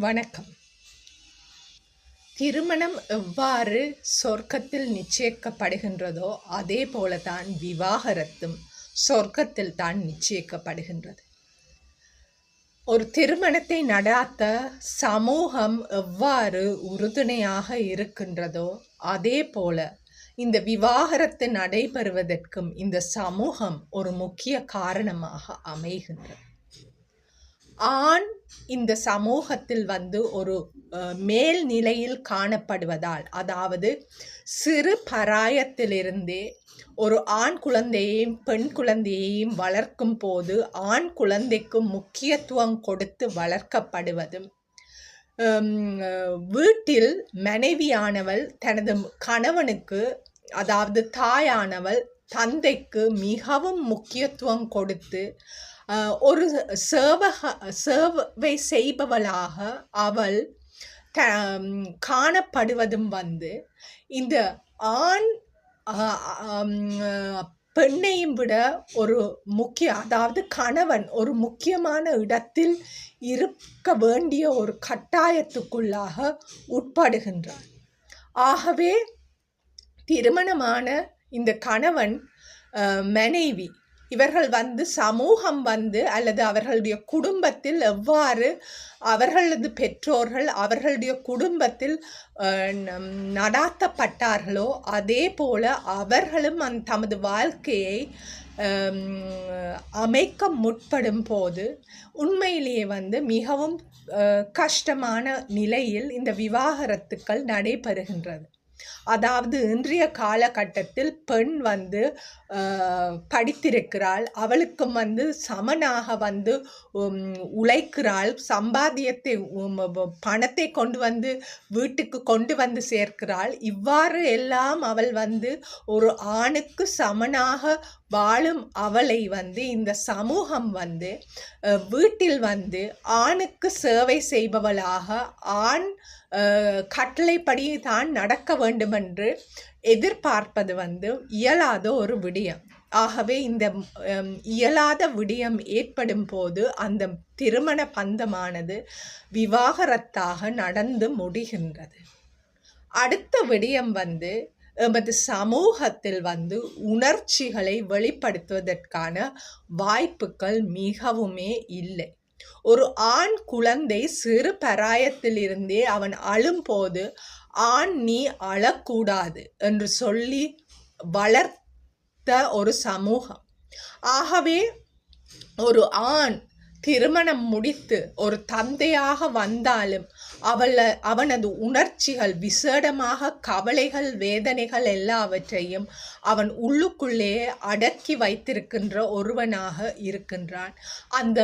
வணக்கம். திருமணம் எவ்வாறு சொர்க்கத்தில் நிச்சயிக்கப்படுகின்றதோ அதே போலதான் விவாகரத்தும் சொர்க்கத்தில் தான் நிச்சயிக்கப்படுகின்றது. ஒரு திருமணத்தை நடாத்த சமூகம் எவ்வாறு உறுதுணையாக இருக்கின்றதோ அதே போல இந்த விவாகரத்து நடைபெறுவதற்கும் இந்த சமூகம் ஒரு முக்கிய காரணமாக அமைகின்றது. ஆண் இந்த சமூகத்தில் ஒரு மேல் நிலையில் காணப்படுவதால், அதாவது சிறு பராயத்திலிருந்தே ஒரு ஆண் குழந்தையையும் பெண் குழந்தையையும் வளர்க்கும் போது ஆண் குழந்தைக்கு முக்கியத்துவம் கொடுத்து வளர்க்கப்படுவதும், வீட்டில் மனைவியானவள் தனது கணவனுக்கு, அதாவது தாயானவள் தந்தைக்கு மிகவும் முக்கியத்துவம் கொடுத்து ஒரு சேவை செய்பவளாக அவள் காணப்படுவதும் இந்த ஆண் பெண்ணையும் விட ஒரு அதாவது கணவன் ஒரு முக்கியமான இடத்தில் இருக்க வேண்டிய ஒரு கட்டாயத்துக்குள்ளாக உட்படுகின்றார். ஆகவே திருமணமான இந்த கணவன் மனைவி இவர்கள் சமூகம் அல்லது அவர்களுடைய குடும்பத்தில் எவ்வாறு அவர்களது பெற்றோர்கள் அவர்களுடைய குடும்பத்தில் நடாத்தப்பட்டார்களோ அதே போல அவர்களும் தமது வாழ்க்கையை அமைக்க முற்படும் போது உண்மையிலேயே மிகவும் கஷ்டமான நிலையில் இந்த விவாகரத்துக்கள் நடைபெறுகின்றது. அதாவது இன்றைய காலகட்டத்தில் பெண் படித்திருக்கிறாள், அவளுக்கும் சமனாக உழைக்கிறாள், சம்பாத்தியத்தை பணத்தை கொண்டு வீட்டுக்கு கொண்டு சேர்க்கிறாள். இவ்வாறு எல்லாம் அவள் ஒரு ஆணுக்கு சமனாக வாழும் அவளை இந்த சமூகம் வீட்டில் ஆணுக்கு சேவை செய்பவளாக ஆண் கட்டளைப்படி தான் நடக்க வேண்டுமென்று எதிர்பார்ப்பது இயலாத ஒரு விடயம். ஆகவே இந்த இயலாத விடயம் ஏற்படும் போது அந்த திருமண பந்தமானது விவாகரத்தாக நடந்து முடிகின்றது. அடுத்த விடயம் எமது சமூகத்தில் உணர்ச்சிகளை வெளிப்படுத்துவதற்கான வாய்ப்புகள் மிகவுமே இல்லை. ஒரு ஆண் குழந்தை சிறு பராயத்திலிருந்தே அவன் அழும்போது ஆண் நீ அழக்கூடாது என்று சொல்லி வளர்த்த ஒரு சமூகம். ஆகவே ஒரு ஆண் திருமணம் முடித்து ஒரு தந்தையாக வந்தாலும் அவனது உணர்ச்சிகள், விசேடமாக கவலைகள், வேதனைகள் எல்லாவற்றையும் அவன் உள்ளுக்குள்ளே அடக்கி வைத்திருக்கின்ற ஒருவனாக இருக்கின்றான். அந்த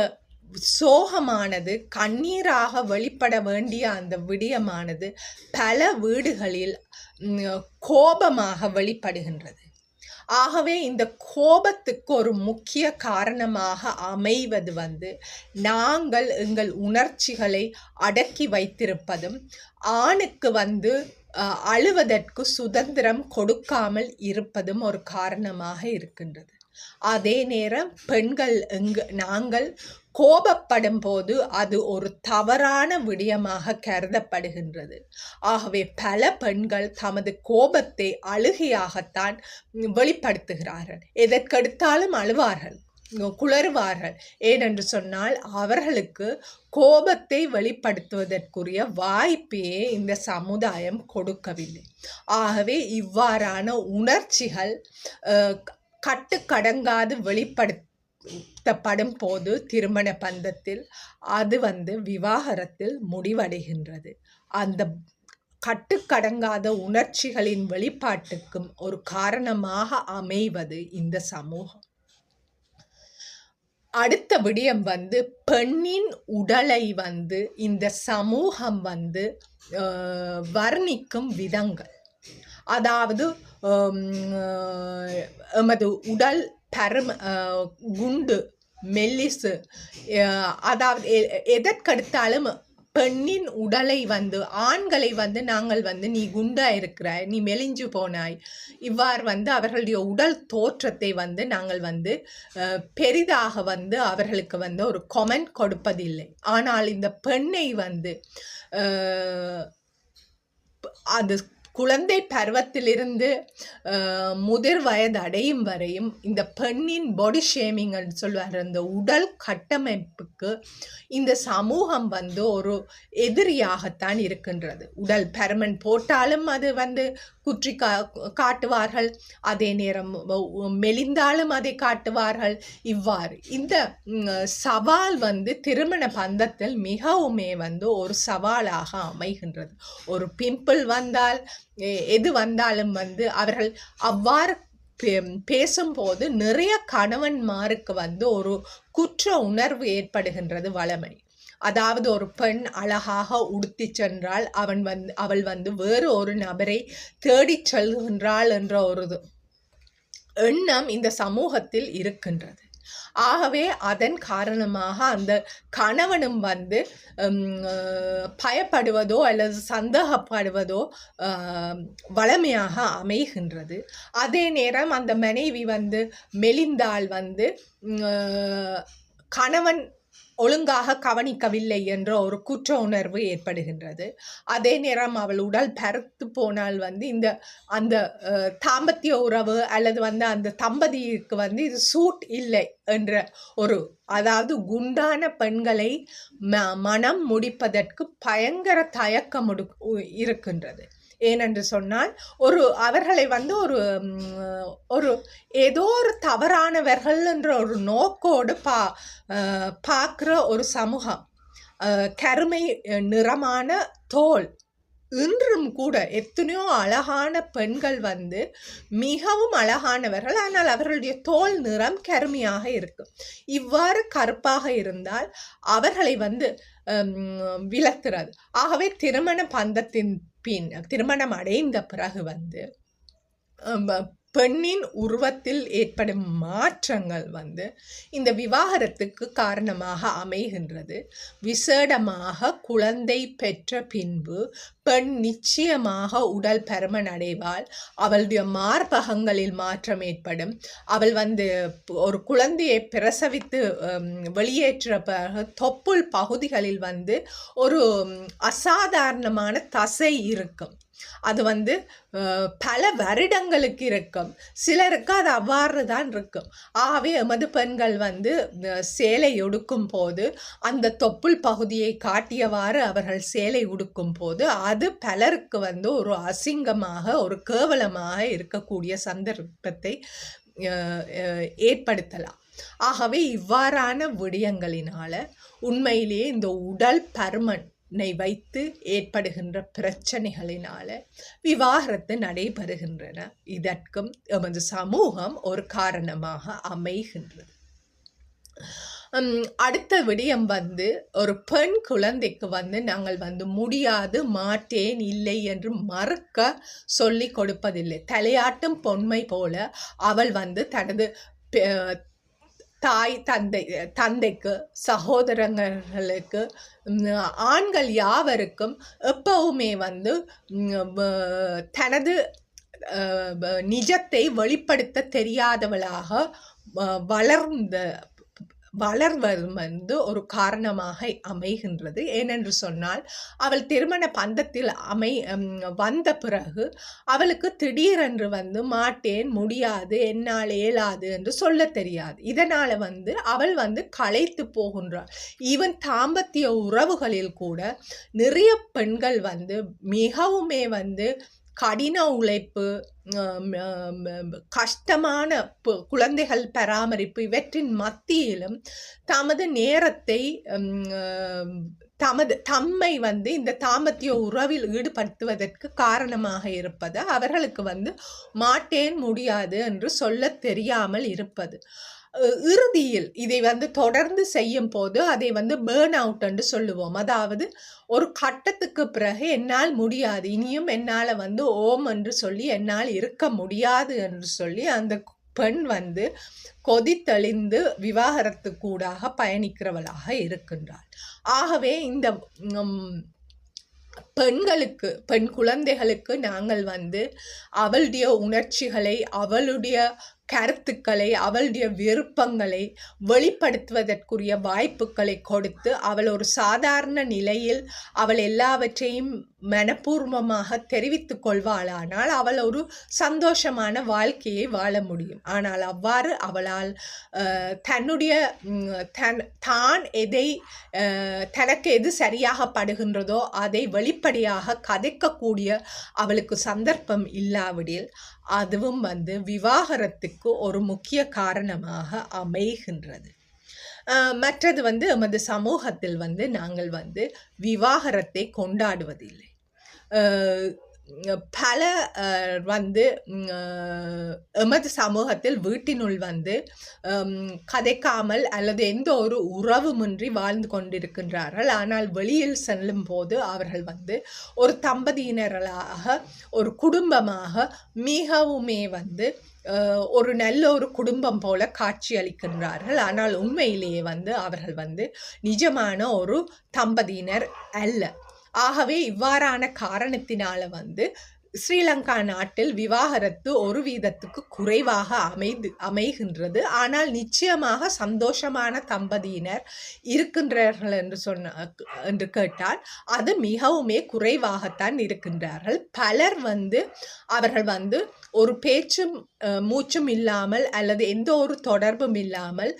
சோகமானது கண்ணீராக வெளிப்பட வேண்டிய அந்த விடயமானது பல வீடுகளில் கோபமாக வெளிப்படுகின்றது. ஆகவே இந்த கோபத்துக்கு ஒரு முக்கிய காரணமாக அமைவது நாங்கள் எங்கள் உணர்ச்சிகளை அடக்கி வைத்திருப்பதும், ஆணுக்கு அழுவதற்கு சுதந்திரம் கொடுக்காமல் இருப்பதும் ஒரு காரணமாக இருக்கின்றது. அதே நேரம் பெண்கள் நாங்கள் கோபப்படும் போது அது ஒரு தவறான விடயமாக கருதப்படுகின்றது. ஆகவே பல பெண்கள் தமது கோபத்தை அழுகையாகத்தான் வெளிப்படுத்துகிறார்கள். எதற்கெடுத்தாலும் அழுவார்கள், குளறுவார்கள். ஏனென்று சொன்னால் அவர்களுக்கு கோபத்தை வெளிப்படுத்துவதற்குரிய வாய்ப்பையே இந்த சமுதாயம் கொடுக்கவில்லை. ஆகவே இவ்வாறான உணர்ச்சிகள் கட்டுக்கடங்காது வெளிப்படுத்தப்படும் போது திருமண பந்தத்தில் அது விவாகரத்தில் முடிவடைகின்றது. அந்த கட்டுக்கடங்காத உணர்ச்சிகளின் வெளிப்பாட்டுக்கும் ஒரு காரணமாக அமைவது இந்த சமூகம். அடுத்த விடயம் பெண்ணின் உடலை இந்த சமூகம் வர்ணிக்கும் விதங்கள். அதாவது எமது உடல் குண்டு, மெல்லிசு, அதாவது எதற்கெடுத்தாலும் பெண்ணின் உடலை வந்து ஆண்களை வந்து நாங்கள் வந்து நீ குண்டா இருக்கிறாய், நீ மெலிஞ்சு போனாய், இவ்வாறு வந்து அவர்களுடைய உடல் தோற்றத்தை வந்து நாங்கள் வந்து பெரிதாக வந்து அவர்களுக்கு வந்து ஒரு கமெண்ட் கொடுப்பதில்லை. ஆனால் இந்த பெண்ணை வந்து அது குழந்தை பருவத்திலிருந்து முதிர் வயது அடையும் வரையும் இந்த பெண்ணின் பாடி ஷேமிங்னு சொல்வார், அந்த உடல் கட்டமைப்புக்கு இந்த சமூகம் வந்து ஒரு எதிரியாகத்தான் இருக்கின்றது. உடல் பருமன் போட்டாலும் அது வந்து குற்றி காட்டுவார்கள், அதே நேரம் மெலிந்தாலும் அதை காட்டுவார்கள். இவ்வாறு இந்த சவால் வந்து திருமண பந்தத்தில் மிகவுமே வந்து ஒரு சவாலாக அமைகின்றது. ஒரு பிம்பிள் வந்தால் எது வந்தாலும் வந்து அவர்கள் அவ்வாறு பேசும்போது நிறைய கணவன்மாருக்கு வந்து ஒரு குற்ற உணர்வு ஏற்படுகின்றது வளமை. அதாவது ஒரு பெண் அழகாக உடுத்தி சென்றால் அவள் வந்து வேறு ஒரு நபரை தேடி செல்கின்றாள் என்ற ஒரு எண்ணம் இந்த சமூகத்தில் இருக்கின்றது. ஆகவே அதன் காரணமாக அந்த கணவனும் வந்து பயப்படுவதோ அல்லது சந்தேகப்படுவதோ வளமையாக அமைகின்றது. அதே நேரம் அந்த மனைவி வந்து மெலிந்தால் வந்து கணவன் ஒழுங்காக கவனிக்கவில்லை என்ற ஒரு குற்ற உணர்வு ஏற்படுகின்றது. அதே நேரம் அவள் உடல் பருத்து போனால் வந்து அந்த தாம்பத்திய உறவு அல்லது வந்து அந்த தம்பதிக்கு வந்து இது சூட் இல்லை என்ற ஒரு, அதாவது குண்டான பெண்களை மனம் முடிப்பதற்கு பயங்கர தயக்கம் இருக்கின்றது. ஏனென்று சொன்னால் அவர்களை வந்து ஒரு ஏதோ ஒரு தவறானவர்கள் என்ற ஒரு நோக்கோடு பார்க்குற ஒரு சமூகம். கருமை நிறமான தோல், இன்றும் கூட எத்தனையோ அழகான பெண்கள் வந்து மிகவும் அழகானவர்கள், ஆனால் அவர்களுடைய தோல் நிறம் கருமையாக இருக்கும். இவ்வாறு கருப்பாக இருந்தால் அவர்களை வந்து விலக்குறது. ஆகவே திருமண பந்தத்தின் பின், திருமணம் அடைந்த பிறகு வந்து பெண்ணின் உருவத்தில் ஏற்படும் மாற்றங்கள் வந்து இந்த விவாகரத்துக்கு காரணமாக அமைகின்றது. விசேடமாக குழந்தை பெற்ற பின்பு பெண் நிச்சயமாக உடல் பருமன் அடைவாள். அவளுடைய மார்பகங்களில் மாற்றம் ஏற்படும். அவள் வந்து ஒரு குழந்தையை பிரசவித்து வெளியேற்ற பிறகு தொப்புள் பகுதிகளில் வந்து ஒரு அசாதாரணமான தசை இருக்கும். அது வந்து பல வருடங்களுக்கு இருக்கும். சிலருக்கு அது அவ்வாறு தான் இருக்கும். ஆகவே எமது பெண்கள் வந்து சேலை உடுக்கும் போது அந்த தொப்புள் பகுதியை காட்டியவாறு அவர்கள் சேலை உடுக்கும் போது அது பலருக்கு வந்து ஒரு அசிங்கமாக, ஒரு கேவலமாக இருக்கக்கூடிய சந்தர்ப்பத்தை ஏற்படுத்தலாம். ஆகவே இவ்வாறான விடயங்களினால உண்மையிலேயே இந்த உடல் பருமன் வைத்து ஏற்படுகின்ற பிரச்சனைகளினால விவாகரத்து நடைபெறுகின்றன. இதற்கும் எமது சமூகம் ஒரு காரணமாக அமைகின்றது. அடுத்த விடயம் வந்து ஒரு பெண் குழந்தைக்கு வந்து நாங்கள் வந்து முடியாது, மாட்டேன், இல்லை என்று மறுக்க சொல்லி கொடுப்பதில்லை. தலையாட்டும் பொன்மை போல அவள் வந்து தனது தாய் தந்தைக்கு, சகோதரங்களுக்கு, ஆண்கள் யாவருக்கும் எப்பவுமே வந்து தனது நிஜத்தை வெளிப்படுத்த தெரியாதவளாக வளர்வது வந்து ஒரு காரணமாக அமைகின்றது. ஏனென்று சொன்னால் அவள் திருமண பந்தத்தில் வந்த பிறகு அவளுக்கு திடீரென்று வந்து மாட்டேன், முடியாது, என்னால் இயலாது என்று சொல்ல தெரியாது. இதனால் வந்து அவள் வந்து களைத்து போகின்றாள். ஈவன் தாம்பத்திய உறவுகளில் கூட நிறைய பெண்கள் வந்து மிகவுமே வந்து கடின உழைப்பு, கஷ்டமான குழந்தைகள் பராமரிப்பு இவற்றின் மத்தியிலும் தமது நேரத்தை தம்மை வந்து இந்த தாம்பத்திய உறவில் ஈடுபடுத்துவதற்கு காரணமாக இருப்பது அவர்களுக்கு வந்து மாட்டேன், முடியாது என்று சொல்ல தெரியாமல் இருப்பது. இறுதியில் இதை வந்து தொடர்ந்து செய்யும் போது அதை வந்து பேர்ன் அவுட் என்று சொல்லுவோம். அதாவது ஒரு கட்டத்துக்கு பிறகு என்னால் முடியாது, இனியும் என்னால் வந்து ஓம் என்று சொல்லி என்னால் இருக்க முடியாது என்று சொல்லி அந்த பெண் வந்து கொதித்தெளிந்து விவாகரத்துக்கூடாக பயணிக்கிறவளாக இருக்கின்றாள். ஆகவே இந்த பெண் குழந்தைகளுக்கு நாங்கள் வந்து அவளுடைய உணர்ச்சிகளை, அவளுடைய கருத்துக்களை, அவளுடைய விருப்பங்களை வெளிப்படுத்துவதற்குரிய வாய்ப்புகளை கொடுத்து அவள் ஒரு சாதாரண நிலையில் அவள் எல்லாவற்றையும் மனப்பூர்வமாக தெரிவித்துக் கொள்வாளானால் அவள் ஒரு சந்தோஷமான வாழ்க்கையை வாழ முடியும். ஆனால் அவ்வாறு அவளால் தன்னுடைய தான் எதை தனக்கு எது சரியாக படுகின்றதோ அதை வெளிப்படையாக கதைக்கக்கூடிய அவளுக்கு சந்தர்ப்பம் இல்லாவிடில் அதுவும் வந்து விவாகரத்துக்கு ஒரு முக்கிய காரணமாக அமைகின்றது. மற்றது வந்து எமது சமூகத்தில் வந்து நாங்கள் வந்து விவாகரத்தை கொண்டாடுவதில்லை. பல வந்து எமது சமூகத்தில் வீட்டினுள் வந்து கதைக்காமல் அல்லது எந்த ஒரு உறவுமின்றி வாழ்ந்து கொண்டிருக்கின்றார்கள். ஆனால் வெளியில் செல்லும் போது அவர்கள் வந்து ஒரு தம்பதியினர்களாக ஒரு குடும்பமாக மிகவுமே வந்து ஒரு நல்ல ஒரு குடும்பம் போல காட்சி அளிக்கின்றார்கள். ஆனால் உண்மையிலேயே வந்து அவர்கள் வந்து நிஜமான ஒரு தம்பதியினர் அல்ல. ஆகவே இவ்வாறான காரணத்தினால வந்து ஸ்ரீலங்கா நாட்டில் விவாகரத்து ஒரு வீதத்துக்கு குறைவாக அமைகின்றது. ஆனால் நிச்சயமாக சந்தோஷமான தம்பதியினர் இருக்கின்றார்கள் என்று கேட்டால் அது மிகவுமே குறைவாகத்தான் இருக்கின்றார்கள். பலர் வந்து அவர்கள் வந்து ஒரு பேச்சும் மூச்சும் இல்லாமல் அல்லது எந்த ஒரு தொடர்பும் இல்லாமல்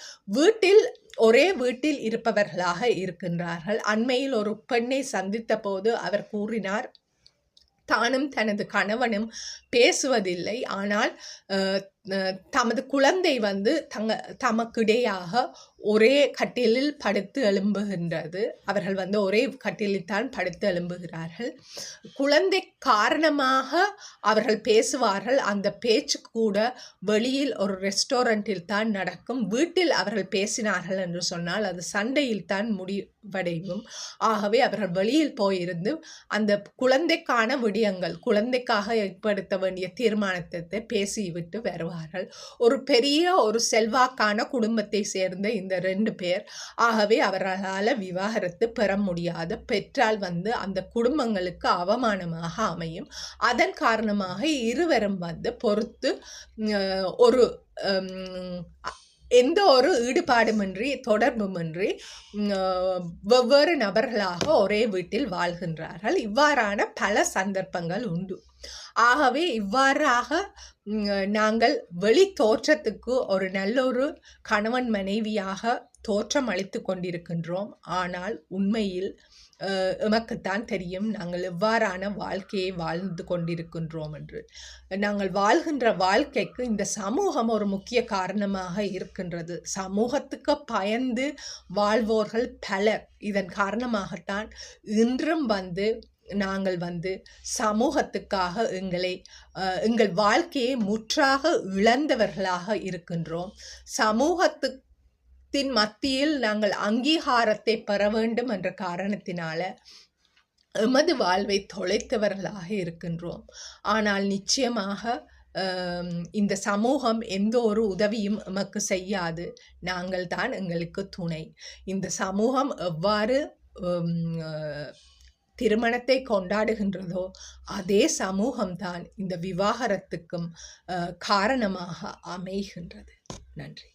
ஒரே வீட்டில் இருப்பவர்களாக இருக்கின்றார்கள். அண்மையில் ஒரு பெண்ணை சந்தித்த போது அவர் கூறினார், தானும் தனது கணவனும் பேசுவதில்லை, ஆனால் தமது குழந்தை வந்து தமக்கிடையாக ஒரே கட்டிலில் படுத்து எழும்புகின்றது. அவர்கள் வந்து ஒரே கட்டிலில் தான் படுத்து எழும்புகிறார்கள். குழந்தை காரணமாக அவர்கள் பேசுவார்கள். அந்த பேச்சு கூட வெளியில் ஒரு ரெஸ்டாரண்டில் தான் நடக்கும். வீட்டில் அவர்கள் பேசினார்கள் என்று சொன்னால் அது சண்டையில் தான் முடிவடையும். ஆகவே அவர்கள் வெளியில் போயிருந்து அந்த குழந்தைக்கான விடயங்கள், குழந்தைக்காக ஏற்படுத்த வேண்டிய தீர்மானத்தை பேசிவிட்டு வருவார்கள். ஒரு பெரிய ஒரு செல்வாக்கான குடும்பத்தை சேர்ந்த இந்த 2 பேர். ஆகவே அவர்களால் விவாகரத்து பெற முடியாது. பெற்றால் வந்து அந்த குடும்பங்களுக்கு அவமானமாக அமையும். அதன் காரணமாக இருவரும் வந்து பொறுத்து ஒரு எந்த ஒரு ஈடுபாடுமின்றி தொடர்புமின்றி வெவ்வேறு நபர்களாக ஒரே வீட்டில் வாழ்கின்றார்கள். இவ்வாறான பல சந்தர்ப்பங்கள் உண்டு. ஆகவே இவ்வாறாக நாங்கள் வெளி தோற்றத்துக்கு ஒரு நல்ல ஒரு கணவன் மனைவியாக தோற்றம் அளித்து கொண்டிருக்கின்றோம். ஆனால் உண்மையில் எமக்குத்தான் தெரியும் நாங்கள் எவ்வாறான வாழ்க்கையை வாழ்ந்து கொண்டிருக்கின்றோம் என்று. நாங்கள் வாழ்கின்ற வாழ்க்கைக்கு இந்த சமூகம் ஒரு முக்கிய காரணமாக இருக்கின்றது. சமூகத்துக்கு பயந்து வாழ்வோர்கள் பலர். இதன் காரணமாகத்தான் இன்றும் வந்து நாங்கள் வந்து சமூகத்துக்காக எங்கள் வாழ்க்கையை முற்றாக இழந்தவர்களாக இருக்கின்றோம். சமூகத்தின் மத்தியில் நாங்கள் அங்கீகாரத்தை பெற வேண்டும் என்ற காரணத்தினால எமது வாழ்வை தொலைத்தவர்களாக இருக்கின்றோம். ஆனால் நிச்சயமாக இந்த சமூகம் எந்த ஒரு உதவியும் எமக்கு செய்யாது. நாங்கள் தான் எங்களுக்கு துணை. இந்த சமூகம் எவ்வாறு திருமணத்தை கொண்டாடுகின்றதோ அதே சமூகம்தான் இந்த விவாகரத்துக்கும் காரணமாக அமைகின்றது. நன்றி.